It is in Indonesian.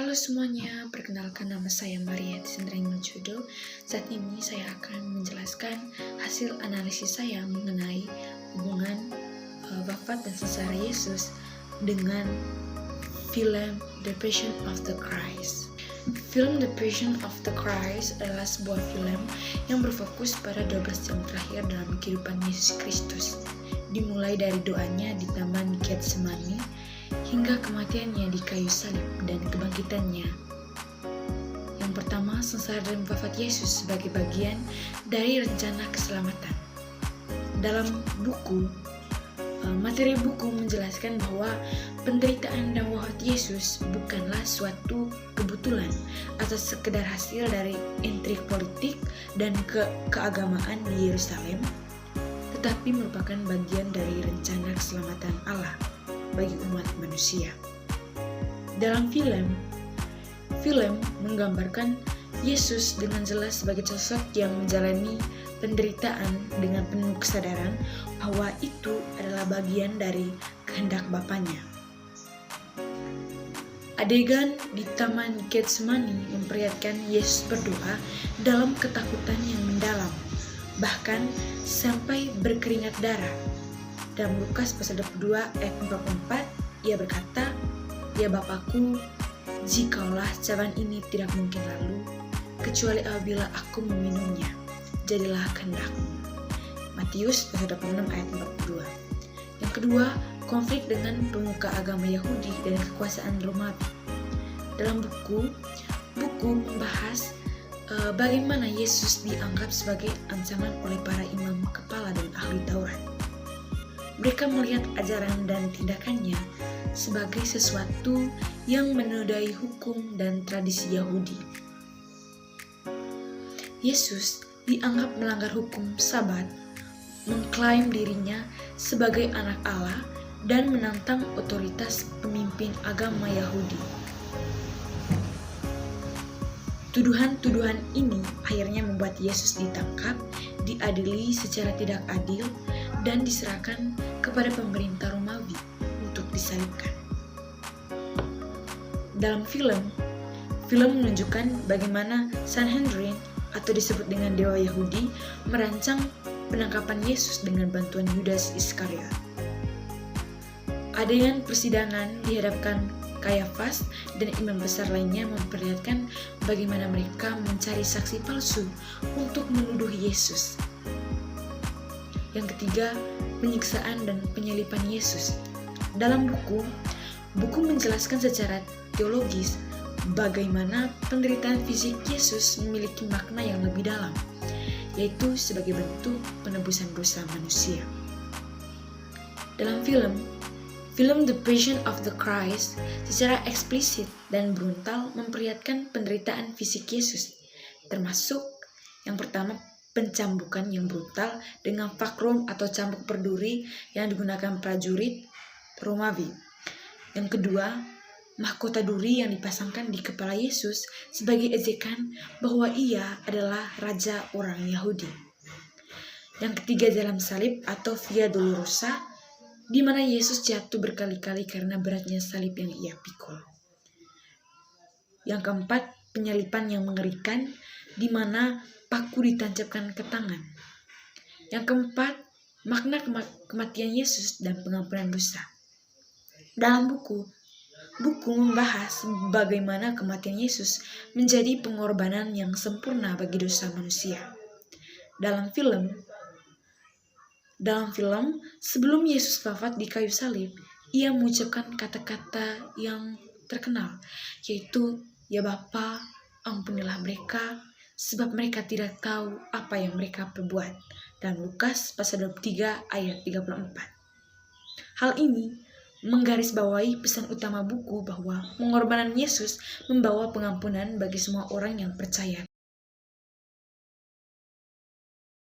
Halo semuanya, perkenalkan nama saya Maria Tisendrainggojodo. Saat ini saya akan menjelaskan hasil analisis saya mengenai hubungan wafat dan sengsara Yesus dengan film The Passion of the Christ. Film The Passion of the Christ adalah sebuah film yang berfokus pada 12 jam terakhir dalam kehidupan Yesus Kristus, dimulai dari doanya di Taman Getsemani hingga kematiannya di kayu salib dan kebangkitannya. Yang pertama, sengsara dan wafat Yesus sebagai bagian dari rencana keselamatan. Dalam buku, materi buku menjelaskan bahwa penderitaan dan wafat Yesus bukanlah suatu kebetulan atau sekedar hasil dari intrik politik dan keagamaan di Yerusalem, tetapi merupakan bagian dari rencana keselamatan Allah bagi umat manusia. Dalam film menggambarkan Yesus dengan jelas sebagai sosok yang menjalani penderitaan dengan penuh kesadaran bahwa itu adalah bagian dari kehendak Bapanya. Adegan di Taman Getsemani memperlihatkan Yesus berdoa dalam ketakutan yang mendalam, bahkan sampai berkeringat darah. Dalam Lukas pasal 22 ayat 44, ia berkata, "Ya Bapakku, jikalau cawan ini tidak mungkin lalu, kecuali apabila aku meminumnya, jadilah kehendak-Mu." Matius pasal 26 ayat 42. Yang kedua, konflik dengan pemuka agama Yahudi dan kekuasaan Romawi. Dalam buku membahas bagaimana Yesus dianggap sebagai ancaman oleh para imam kepala dan ahli Taurat. Mereka melihat ajaran dan tindakannya sebagai sesuatu yang menodai hukum dan tradisi Yahudi. Yesus dianggap melanggar hukum Sabat, mengklaim dirinya sebagai anak Allah, dan menantang otoritas pemimpin agama Yahudi. Tuduhan-tuduhan ini akhirnya membuat Yesus ditangkap, diadili secara tidak adil, dan diserahkan kepada pemerintah Romawi untuk disalibkan. Dalam film menunjukkan bagaimana Sanhedrin atau disebut dengan Dewa Yahudi merancang penangkapan Yesus dengan bantuan Yudas Iskariot. Adegan persidangan dihadapkan Kayafas dan imam besar lainnya memperlihatkan bagaimana mereka mencari saksi palsu untuk menuduh Yesus. Yang ketiga, penyiksaan dan penyaliban Yesus. Dalam buku menjelaskan secara teologis bagaimana penderitaan fisik Yesus memiliki makna yang lebih dalam, yaitu sebagai bentuk penebusan dosa manusia. Dalam film The Passion of the Christ secara eksplisit dan brutal memperlihatkan penderitaan fisik Yesus, termasuk yang pertama, pencambukan yang brutal dengan fakrum atau cambuk berduri yang digunakan prajurit Romawi. Yang kedua, mahkota duri yang dipasangkan di kepala Yesus sebagai ejekan bahwa ia adalah raja orang Yahudi. Yang ketiga, dalam salib atau Via Dolorosa, di mana Yesus jatuh berkali-kali karena beratnya salib yang ia pikul. Yang keempat, penyaliban yang mengerikan, di mana paku ditancapkan ke tangan. Yang keempat, makna kematian Yesus dan pengampunan dosa. Dalam buku membahas bagaimana kematian Yesus menjadi pengorbanan yang sempurna bagi dosa manusia. Dalam film, sebelum Yesus wafat di kayu salib, ia mengucapkan kata-kata yang terkenal, yaitu, "Ya Bapa, ampunilah mereka, sebab mereka tidak tahu apa yang mereka perbuat." Dan Lukas pasal 23 ayat 34. Hal ini menggarisbawahi pesan utama buku bahwa pengorbanan Yesus membawa pengampunan bagi semua orang yang percaya